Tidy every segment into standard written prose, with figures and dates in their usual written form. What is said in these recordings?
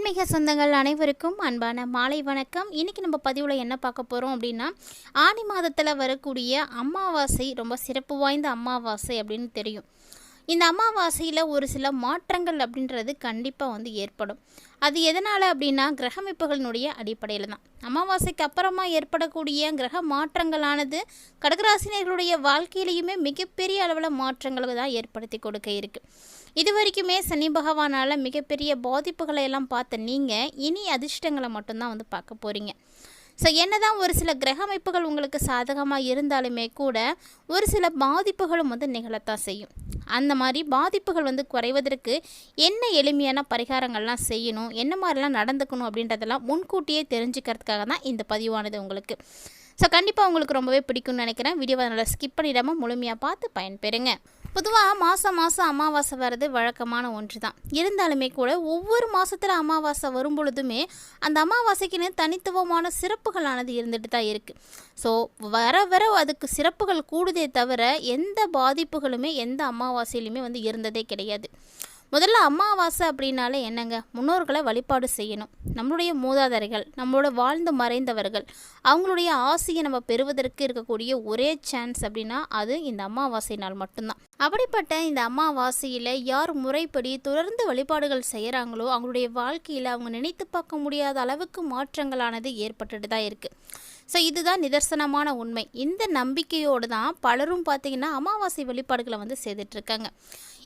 ஆன்மீக சொந்தங்கள் அனைவருக்கும் அன்பான மாலை வணக்கம். இன்றைக்கி நம்ம பதிவில் என்ன பார்க்க போகிறோம் அப்படின்னா, ஆனி மாதத்தில் வரக்கூடிய அமாவாசை ரொம்ப சிறப்பு வாய்ந்த அமாவாசை அப்படின்னு தெரியும். இந்த அமாவாசையில் ஒரு சில மாற்றங்கள் அப்படின்றது கண்டிப்பாக ஏற்படும். அது எதனால் அப்படின்னா, கிரகமைப்புகளினுடைய அடிப்படையில் தான். அமாவாசைக்கு அப்புறமா ஏற்படக்கூடிய கிரக மாற்றங்களானது கடகராசினியர்களுடைய வாழ்க்கையிலையுமே மிகப்பெரிய அளவில் மாற்றங்களை தான் ஏற்படுத்தி கொடுக்க இருக்குது. இது வரைக்குமே சனி பகவானால் மிகப்பெரிய பாதிப்புகளை எல்லாம் பார்த்த நீங்கள் இனி அதிர்ஷ்டங்களை மட்டும்தான் பார்க்க போகிறீங்க. ஸோ என்னதான் ஒரு சில கிரக அமைப்புகள் உங்களுக்கு சாதகமாக இருந்தாலுமே கூட ஒரு சில பாதிப்புகளும் நிகழத்தான் செய்யும். அந்த மாதிரி பாதிப்புகள் குறைவதற்கு என்ன எளிமையான பரிகாரங்கள்லாம் செய்யணும், என்ன மாதிரிலாம் நடந்துக்கணும் அப்படின்றதெல்லாம் முன்கூட்டியே தெரிஞ்சுக்கிறதுக்காக தான் இந்த பதிவானது உங்களுக்கு. ஸோ கண்டிப்பாக உங்களுக்கு ரொம்பவே பிடிக்கும்னு நினைக்கிறேன். வீடியோவை நல்லா ஸ்கிப் பண்ணிடாமல் முழுமையாக பார்த்து பயன்பெறுங்க. பொதுவாக மாதம் அமாவாசை வர்றது வழக்கமான ஒன்று தான். இருந்தாலுமே கூட ஒவ்வொரு மாதத்தில் அமாவாசை வரும் பொழுதுமே அந்த அமாவாசைக்குன்னு தனித்துவமான சிறப்புகளானது இருந்துட்டு தான் இருக்குது. ஸோ வர அதுக்கு சிறப்புகள் கூடுதே தவிர எந்த பாதிப்புகளுமே எந்த அமாவாசையிலுமே இருந்ததே கிடையாது. முதல்ல அமாவாசை அப்படின்னாலே என்னங்க, முன்னோர்களை வழிபாடு செய்யணும். நம்மளுடைய மூதாதையர்கள், நம்மளோட வாழ்ந்து மறைந்தவர்கள், அவங்களுடைய ஆசையை நம்ம பெறுவதற்கு இருக்கக்கூடிய ஒரே சான்ஸ் அப்படின்னா அது இந்த அமாவாசை நாள் மட்டும்தான். அப்படிப்பட்ட இந்த அமாவாசையில் யார் முறைப்படி தொடர்ந்து வழிபாடுகள் செய்கிறாங்களோ அவங்களுடைய வாழ்க்கையில் அவங்க நினைத்து பார்க்க முடியாத அளவுக்கு மாற்றங்களானது ஏற்பட்டுட்டு தான் இருக்குது. ஸோ இதுதான் நிதர்சனமான உண்மை. இந்த நம்பிக்கையோடு தான் பலரும் பார்த்திங்கன்னா அமாவாசை வழிபாடுகளை செய்துட்ருக்காங்க.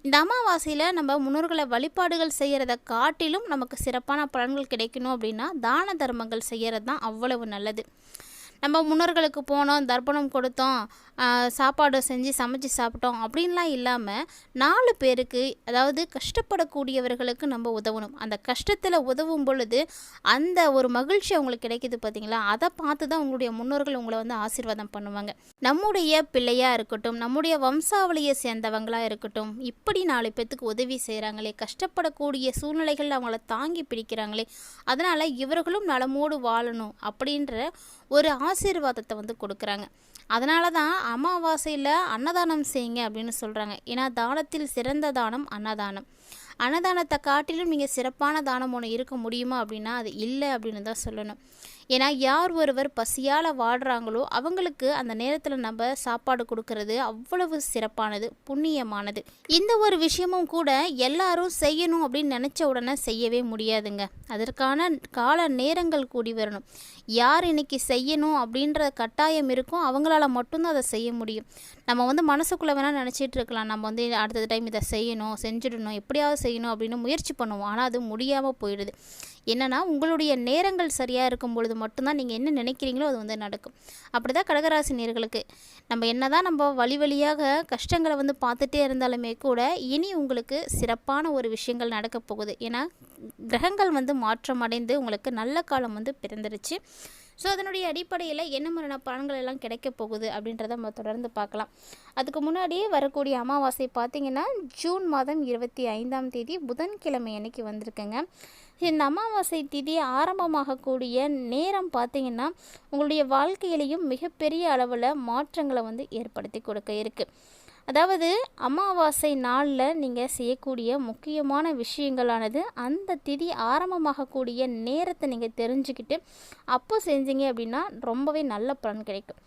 இந்த அமாவாசையில் நம்ம முன்னோர்களை வழிபாடுகள் செய்கிறத காட்டிலும் நமக்கு சிறப்பான பலன்கள் கிடைக்கணும் அப்படின்னா தான தர்மங்கள் செய்கிறது தான் அவ்வளவு நல்லது. நம்ம முன்னோர்களுக்கு போனோம், தர்ப்பணம் கொடுத்தோம், சாப்பாடு செஞ்சு சமைச்சு சாப்பிட்டோம் அப்படின்லாம் இல்லாமல் 4 பேருக்கு, அதாவது கஷ்டப்படக்கூடியவர்களுக்கு நம்ம உதவணும். அந்த கஷ்டத்தில் உதவும் பொழுது அந்த ஒரு மகிழ்ச்சி அவங்களுக்கு கிடைக்கிது பார்த்தீங்களா, அதை பார்த்து தான் உங்களுடைய முன்னோர்கள் உங்களை ஆசீர்வாதம் பண்ணுவாங்க. நம்முடைய பிள்ளையாக இருக்கட்டும், நம்முடைய வம்சாவளியை சேர்ந்தவங்களாக இருக்கட்டும், இப்படி 4 பேர்த்துக்கு உதவி செய்கிறாங்களே, கஷ்டப்படக்கூடிய சூழ்நிலைகள் அவங்கள தாங்கி பிடிக்கிறாங்களே, அதனால் இவர்களும் நலமோடு வாழணும் அப்படின்ற ஒரு ஆசீர்வாதத்தை கொடுக்குறாங்க. அதனால தான் அமாவாசையில் அன்னதானம் செய்யுங்க அப்படின்னு சொல்கிறாங்க. ஏன்னா தானத்தில் சிறந்த தானம் அன்னதானம். அன்னதானத்தை காட்டிலும் நீங்கள் சிறப்பான தானம் ஒன்று இருக்க முடியுமா அப்படின்னா அது இல்லை அப்படின்னு தான் சொல்லணும். ஏன்னா யார் ஒருவர் பசியால் வாடுறாங்களோ அவங்களுக்கு அந்த நேரத்தில் நம்ம சாப்பாடு கொடுக்கறது அவ்வளவு சிறப்பானது, புண்ணியமானது. இந்த ஒரு விஷயமும் கூட எல்லாரும் செய்யணும் அப்படின்னு நினச்ச உடனே செய்யவே முடியாதுங்க. அதற்கான கால நேரங்கள் கூடி வரணும். யார் இன்னைக்கு செய்யணும் அப்படின்ற கட்டாயம் இருக்கும் அவங்களால மட்டும்தான் அதை செய்ய முடியும். நம்ம மனசுக்குள்ளே வேணால் நினச்சிட்டு இருக்கலாம், நம்ம அடுத்த டைம் இதை செய்யணும், செஞ்சிடணும், எப்படியாவது செய்யணும் அப்படின்னு முயற்சி பண்ணுவோம். ஆனால் அது முடியாமல் போயிடுது. என்னென்னா உங்களுடைய நேரங்கள் சரியாக இருக்கும் பொழுது மட்டும்தான் நீங்கள் என்ன நினைக்கிறீங்களோ அது நடக்கும். அப்படி தான் கடகராசி நேயர்களுக்கு நம்ம என்னதான் நம்ம வழியாக கஷ்டங்களை பார்த்துட்டே இருந்தாலுமே கூட இனி உங்களுக்கு சிறப்பான ஒரு விஷயங்கள் நடக்க போகுது. ஏன்னா கிரகங்கள் மாற்றம் அடைந்து உங்களுக்கு நல்ல காலம் பிறந்துருச்சு. ஸோ அதனுடைய அடிப்படையில் என்ன மாதிரியான பலன்கள் எல்லாம் கிடைக்க போகுது அப்படின்றத நம்ம தொடர்ந்து பார்க்கலாம். அதுக்கு முன்னாடியே வரக்கூடிய அமாவாசை பார்த்திங்கன்னா ஜூன் மாதம் 25ஆம் தேதி புதன்கிழமை அன்னைக்கு வந்திருக்குங்க. இந்த அமாவாசை திதி ஆரம்பமாகக்கூடிய நேரம் பார்த்திங்கன்னா உங்களுடைய வாழ்க்கையிலையும் மிகப்பெரிய அளவில் மாற்றங்களை ஏற்படுத்தி கொடுக்க இருக்குது. அதாவது அமாவாசை நாளில் நீங்கள் செய்யக்கூடிய முக்கியமான விஷயங்களானது அந்த திதி ஆரம்பமாகக்கூடிய நேரத்தை நீங்கள் தெரிஞ்சுக்கிட்டு அப்போ செஞ்சீங்க அப்படின்னா ரொம்பவே நல்ல பலன் கிடைக்கும்.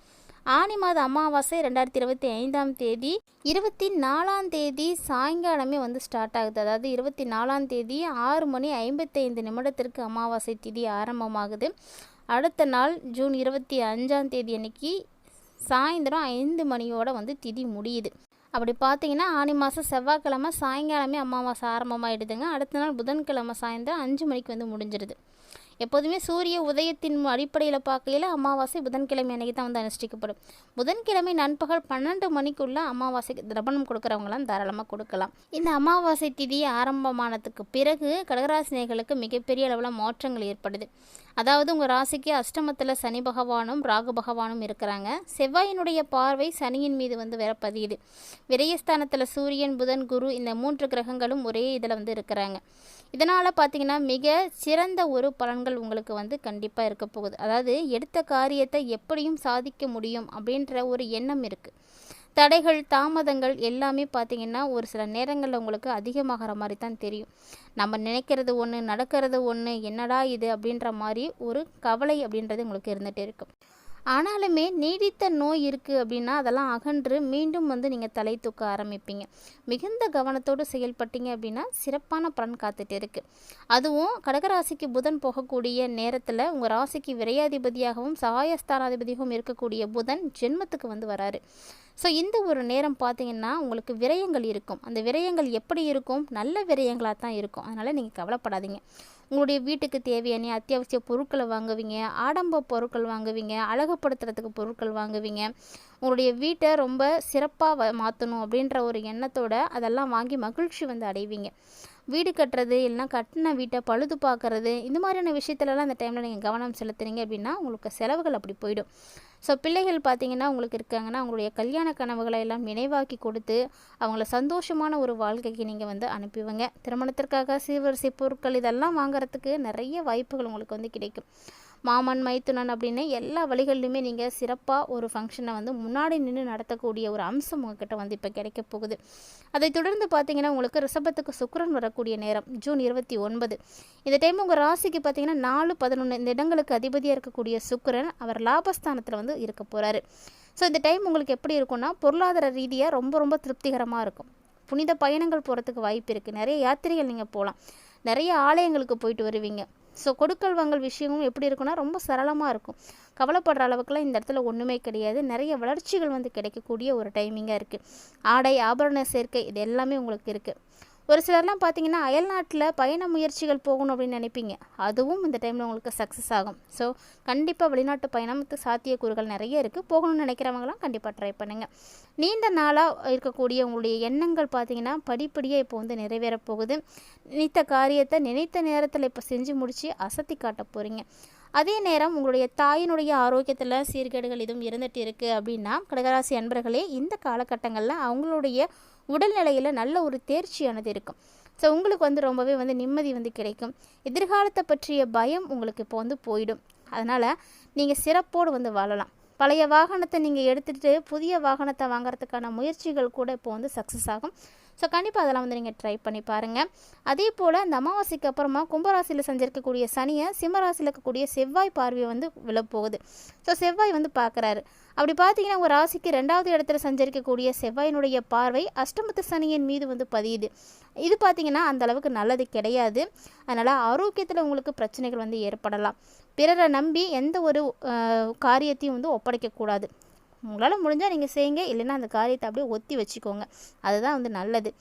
ஆனி மாத அமாவாசை 2025ஆம் தேதி 24ஆம் தேதி சாயங்காலமே ஸ்டார்ட் ஆகுது. அதாவது 24ஆம் தேதி 6:55 அமாவாசை திதி ஆரம்பமாகுது. அடுத்த நாள் ஜூன் 25ஆம் தேதி அன்னைக்கு சாயந்தரம் 5 மணியோட திதி முடியுது. அப்படி பார்த்தீங்கன்னா ஆனி மாதம் செவ்வாய்க்கிழமை சாயங்காலமே அமாவாசை ஆரம்பமாகிடுதுங்க. அடுத்த நாள் புதன்கிழமை சாயந்தரம் 5 மணிக்கு முடிஞ்சிருது. எப்போதுமே சூரிய உதயத்தின் அடிப்படையில் பார்க்கையில் அமாவாசை புதன்கிழமை அன்றைக்கி தான் அனுஷ்டிக்கப்படும். புதன்கிழமை நண்பகல் 12 மணிக்குள்ளே அமாவாசைக்கு திரபணம் கொடுக்குறவங்களாம் தாராளமாக கொடுக்கலாம். இந்த அமாவாசை திதி ஆரம்பமானதுக்கு பிறகு கடகராசினியர்களுக்கு மிகப்பெரிய அளவில் மாற்றங்கள் ஏற்படுது. அதாவது உங்கள் ராசிக்கு அஷ்டமத்தில் சனி பகவானும் ராகு பகவானும் இருக்கிறாங்க. செவ்வாயினுடைய பார்வை சனியின் மீது வேற பதியுது. விரயஸ்தானத்தில் சூரியன், புதன், குரு இந்த 3 கிரகங்களும் ஒரே இதில் இருக்கிறாங்க. இதனால் பார்த்திங்கன்னா மிக சிறந்த ஒரு பலன்கள் உங்களுக்கு கண்டிப்பாக இருக்க போகுது. அதாவது எடுத்த காரியத்தை எப்படியும் சாதிக்க முடியும் அப்படின்ற ஒரு எண்ணம் இருக்குது. தடைகள், தாமதங்கள் எல்லாமே பார்த்திங்கன்னா ஒரு சில நேரங்களில் உங்களுக்கு அதிகமாகிற மாதிரி தான் தெரியும். நம்ம நினைக்கிறது ஒன்று, நடக்கிறது ஒன்று, என்னடா இது அப்படின்ற மாதிரி ஒரு கவலை அப்படின்றது உங்களுக்கு இருந்துகிட்டே இருக்கும். ஆனாலுமே நீடித்த நோய் இருக்குது அப்படின்னா அதெல்லாம் அகன்று மீண்டும் நீங்கள் தலை தூக்க ஆரம்பிப்பீங்க. மிகுந்த கவனத்தோடு செயல்பட்டீங்க அப்படின்னா சிறப்பான பலன் காத்துட்டு இருக்குது. அதுவும் கடகராசிக்கு புதன் போகக்கூடிய நேரத்தில் உங்கள் ராசிக்கு விரையாதிபதியாகவும் சகாயஸ்தானாதிபதியாகவும் இருக்கக்கூடிய புதன் ஜென்மத்துக்கு வராரு. ஸோ இந்த ஒரு நேரம் பார்த்திங்கன்னா உங்களுக்கு விரயங்கள் இருக்கும். அந்த விரயங்கள் எப்படி இருக்கும்? நல்ல விரயங்களாக தான் இருக்கும். அதனால் நீங்கள் கவலைப்படாதீங்க. உங்களுடைய வீட்டுக்கு தேவையான அத்தியாவசிய பொருட்களை வாங்குவீங்க, ஆடம்ப பொருட்கள் வாங்குவீங்க, அழகுப்படுத்துறதுக்கு பொருட்கள் வாங்குவீங்க. உங்களுடைய வீட்டை ரொம்ப சிறப்பாக மாற்றணும் அப்படின்ற ஒரு எண்ணத்தோடு அதெல்லாம் வாங்கி மகிழ்ச்சி அடைவீங்க. வீடு கட்டுறது இல்லைனா கட்டின வீட்டை பழுது பார்க்குறது இந்த மாதிரியான விஷயத்துலலாம் அந்த டைமில் நீங்கள் கவனம் செலுத்துறீங்க அப்படின்னா உங்களுக்கு செலவுகள் அப்படி போயிடும். ஸோ பிள்ளைகள் பார்த்திங்கன்னா உங்களுக்கு இருக்காங்கன்னா அவங்களுடைய கல்யாண கனவுகளை எல்லாம் நினைவாக்கி கொடுத்து அவங்கள சந்தோஷமான ஒரு வாழ்க்கைக்கு நீங்கள் அனுப்புவீங்க. திருமணத்திற்காக சீர்வரிசை பொருட்கள் இதெல்லாம் வாங்குறதுக்கு நிறைய வாய்ப்புகள் உங்களுக்கு கிடைக்கும். மாமன் மைத்துனன் அப்படின்னு எல்லா வழிகள்லையுமே நீங்கள் சிறப்பாக ஒரு ஃபங்க்ஷனை முன்னாடி நின்று நடத்தக்கூடிய ஒரு அம்சம் உங்ககிட்ட இப்போ கிடைக்க போகுது. அதை தொடர்ந்து பார்த்தீங்கன்னா உங்களுக்கு ரிஷபத்துக்கு சுக்கிரன் வரக்கூடிய நேரம் ஜூன் 29. இந்த டைம் உங்கள் ராசிக்கு பார்த்தீங்கன்னா 4, 11 இந்த இடங்களுக்கு அதிபதியாக இருக்கக்கூடிய சுக்கிரன் அவர் லாபஸ்தானத்தில் இருக்க போகிறாரு. ஸோ இந்த டைம் உங்களுக்கு எப்படி இருக்கும்னா பொருளாதார ரீதியாக ரொம்ப ரொம்ப திருப்திகரமாக இருக்கும். புனித பயணங்கள் போகிறதுக்கு வாய்ப்பு இருக்குது. நிறைய யாத்திரைகள் நீங்கள் போகலாம். நிறைய ஆலயங்களுக்கு போயிட்டு வருவீங்க. ஸோ கொடுக்கல் வாங்கல் விஷயமும் எப்படி இருக்குன்னா ரொம்ப சரளமாக இருக்கும். கவலைப்படுற அளவுக்குலாம் இந்த இடத்துல ஒன்றுமே கிடையாது. நிறைய வளர்ச்சிகள் கிடைக்கக்கூடிய ஒரு டைமிங்காக இருக்குது. ஆடை ஆபரண சேர்க்கை இது எல்லாமே உங்களுக்கு இருக்குது. ஒரு சிலர்லாம் பார்த்தீங்கன்னா அயல்நாட்டில் பயண முயற்சிகள் போகணும் அப்படின்னு நினைப்பீங்க. அதுவும் இந்த டைமில் உங்களுக்கு சக்ஸஸ் ஆகும். ஸோ கண்டிப்பாக வெளிநாட்டு பயணத்துக்கு சாத்தியக்கூறுகள் நிறைய இருக்குது. போகணும்னு நினைக்கிறவங்களாம் கண்டிப்பாக ட்ரை பண்ணுங்கள். நீண்ட நாளாக இருக்கக்கூடிய உங்களுடைய எண்ணங்கள் பார்த்தீங்கன்னா படிப்படியாக இப்போ நிறைவேறப் போகுது. நினைத்த காரியத்தை நினைத்த நேரத்தில் இப்போ செஞ்சு முடித்து அசத்தி காட்ட போகிறீங்க. அதே நேரம் உங்களுடைய தாயினுடைய ஆரோக்கியத்தில் சீர்கேடுகள் எதுவும் இருந்துகிட்டு இருக்குது அப்படின்னா கடகராசி அன்பர்களே இந்த காலகட்டங்களில் அவங்களுடைய உடல்நிலையில் நல்ல ஒரு தேர்ச்சியானது இருக்கும். ஸோ உங்களுக்கு ரொம்பவே நிம்மதி கிடைக்கும். எதிர்காலத்தை பற்றிய பயம் உங்களுக்கு இப்போ போயிடும். அதனால் நீங்கள் சிறப்போடு வாழலாம். பழைய வாகனத்தை நீங்கள் எடுத்துகிட்டு புதிய வாகனத்தை வாங்குறதுக்கான முயற்சிகள் கூட இப்போ சக்ஸஸ் ஆகும். ஸோ கண்டிப்பாக அதெல்லாம் நீங்கள் ட்ரை பண்ணி பாருங்கள். அதே போல் அந்த அமாவாசைக்கு அப்புறமா கும்பராசியில் செஞ்சிருக்கக்கூடிய சனியை சிம்மராசியில் இருக்கக்கூடிய செவ்வாய் பார்வையை விழப்போகுது. ஸோ செவ்வாய் பார்க்குறாரு. அப்படி பார்த்தீங்கன்னா உங்கள் ராசிக்கு 2வது இடத்துல சஞ்சரிக்கக்கூடிய செவ்வாயினுடைய பார்வை அஷ்டமத்து சனியின் மீது பதியுது. இது பார்த்திங்கன்னா அந்தளவுக்கு நல்லது கிடையாது. அதனால் ஆரோக்கியத்தில் உங்களுக்கு பிரச்சனைகள் ஏற்படலாம். பிறரை நம்பி எந்த ஒரு காரியத்தையும் ஒப்படைக்கக்கூடாது. உங்களால் முடிஞ்சால் நீங்கள் செய்யுங்க, இல்லைன்னா அந்த காரியத்தை அப்படியே ஒத்தி வச்சுக்கோங்க. அதுதான் நல்லது.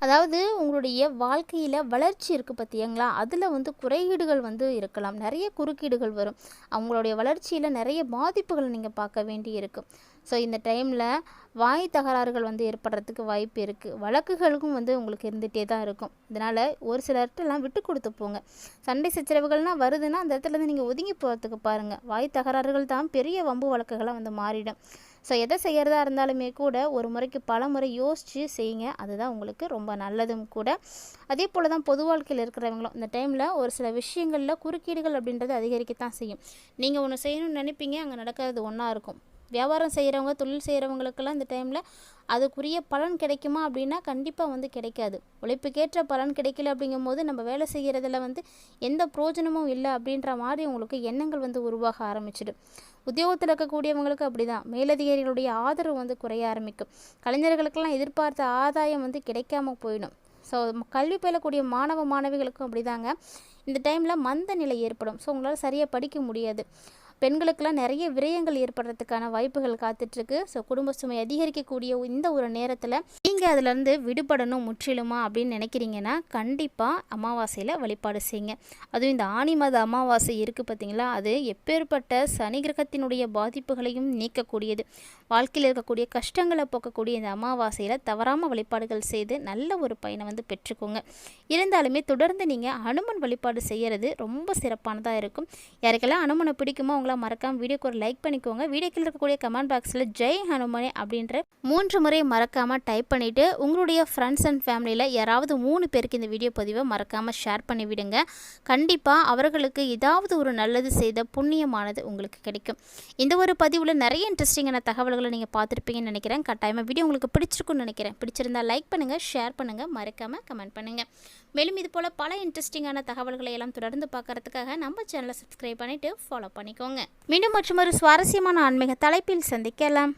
அதாவது உங்களுடைய வாழ்க்கையில் வளர்ச்சி இருக்குது பார்த்திங்களா, அதில் குறையீடுகள் இருக்கலாம். நிறைய குறுக்கீடுகள் வரும். அவங்களுடைய வளர்ச்சியில் நிறைய பாதிப்புகளை நீங்கள் பார்க்க வேண்டி இருக்கும். ஸோ இந்த டைமில் வாய் தகராறுகள் ஏற்படுறதுக்கு வாய்ப்பு இருக்குது. வழக்குகளுக்கும் உங்களுக்கு இருந்துகிட்டே தான் இருக்கும். இதனால் ஒரு சிலர்கிட்டலாம் விட்டு கொடுத்து போங்க. சண்டை சச்சரவுகள்லாம் வருதுன்னா அந்த இடத்துல நீங்கள் ஒதுங்கி போகிறதுக்கு பாருங்கள். வாய் தகராறுகள் தான் பெரிய வம்பு வழக்குகளாக மாறிடும். ஸோ எதை செய்கிறதா இருந்தாலுமே கூட ஒரு முறைக்கு பல முறை யோசித்து செய்யுங்க. அதுதான் உங்களுக்கு ரொம்ப நல்லதும் கூட. அதே போல் தான் பொது வாழ்க்கையில் இருக்கிறவங்களும் இந்த டைமில் ஒரு சில விஷயங்களில் குறுக்கீடுகள் அப்படின்றது அதிகரிக்கத்தான் செய்யும். நீங்கள் ஒன்று செய்யணும்னு நினைப்பீங்க, அங்கே நடக்கிறது ஒன்றா இருக்கும். வியாபாரம் செய்கிறவங்க தொழில் செய்கிறவங்களுக்கெல்லாம் இந்த டைமில் அதுக்குரிய பலன் கிடைக்குமா அப்படின்னா கண்டிப்பாக கிடைக்காது. உழைப்புக்கேற்ற பலன் கிடைக்கல அப்படிங்கும்போது நம்ம வேலை செய்கிறதுல எந்த பிரயோஜனமும் இல்லை அப்படின்ற மாதிரி உங்களுக்கு எண்ணங்கள் உருவாக ஆரம்பிச்சிடும். உத்தியோகத்தில் இருக்கக்கூடியவங்களுக்கு அப்படி தான். மேலதிகாரிகளுடைய ஆதரவு குறைய ஆரம்பிக்கும். கலைஞர்களுக்கெல்லாம் எதிர்பார்த்த ஆதாயம் கிடைக்காம போயிடும். ஸோ கல்வி பயிலக்கூடிய மாணவ மாணவிகளுக்கும் அப்படி தாங்க. இந்த டைமில் மந்த நிலை ஏற்படும். ஸோ உங்களால் சரியாக படிக்க முடியாது. பெண்களுக்கெல்லாம் நிறைய விரயங்கள் ஏற்படுறதுக்கான வாய்ப்புகள் காத்துட்ருக்கு. ஸோ குடும்ப சுமை அதிகரிக்கக்கூடிய இந்த ஒரு நேரத்தில் நீங்கள் அதிலேருந்து விடுபடணும் முற்றிலுமா அப்படின்னு நினைக்கிறீங்கன்னா கண்டிப்பாக அமாவாசையில் வழிபாடு செய்யுங்க. அதுவும் இந்த ஆனி மாத அமாவாசை இருக்குது பார்த்திங்களா, அது எப்பேற்பட்ட சனி கிரகத்தினுடைய பாதிப்புகளையும் நீக்கக்கூடியது. வாழ்க்கையில் இருக்கக்கூடிய கஷ்டங்களை போக்கக்கூடிய இந்த அமாவாசையில் தவறாமல் வழிபாடுகள் செய்து நல்ல ஒரு பயனை பெற்றுக்கோங்க. இருந்தாலுமே தொடர்ந்து நீங்கள் அனுமன் வழிபாடு செய்கிறது ரொம்ப சிறப்பானதாக இருக்கும். யாருக்கெல்லாம் அனுமனை பிடிக்குமோ பிடிச்சவங்களா மறக்காமல் வீடியோக்கு ஒரு லைக் பண்ணிக்கோங்க. வீடியோக்கில் இருக்கக்கூடிய கமெண்ட் பாக்ஸில் ஜெய் ஹனுமானே அப்படின்ற 3 முறை மறக்காமல் டைப் பண்ணிவிட்டு உங்களுடைய ஃப்ரெண்ட்ஸ் அண்ட் ஃபேமிலியில் யாராவது 3 பேருக்கு இந்த வீடியோ பதிவை மறக்காமல் ஷேர் பண்ணி விடுங்க. கண்டிப்பாக அவர்களுக்கு ஏதாவது ஒரு நல்லது செய்த புண்ணியமானது உங்களுக்கு கிடைக்கும். இந்த ஒரு பதிவில் நிறைய இன்ட்ரெஸ்டிங்கான தகவல்களை நீங்கள் பார்த்துருப்பீங்கன்னு நினைக்கிறேன். கட்டாயமாக வீடியோ உங்களுக்கு பிடிச்சிருக்குன்னு நினைக்கிறேன். பிடிச்சிருந்தால் லைக் பண்ணுங்கள், ஷேர் பண்ணுங்கள், மறக்காமல் கமெண்ட் பண்ணுங்கள். மேலும் இது போல் பல இன்ட்ரெஸ்டிங்கான தகவல்களை எல்லாம் தொடர்ந்து பார்க்கறதுக்காக நம்ம சேனலை சப்ஸ்கிரைப் பண்ணிவிட்டு ஃபாலோ பண்ணிக்கோங்க. மீண்டும் மற்றொரு சுவாரஸ்யமான ஆன்மீக தலைப்பில் சந்திக்கலாம்.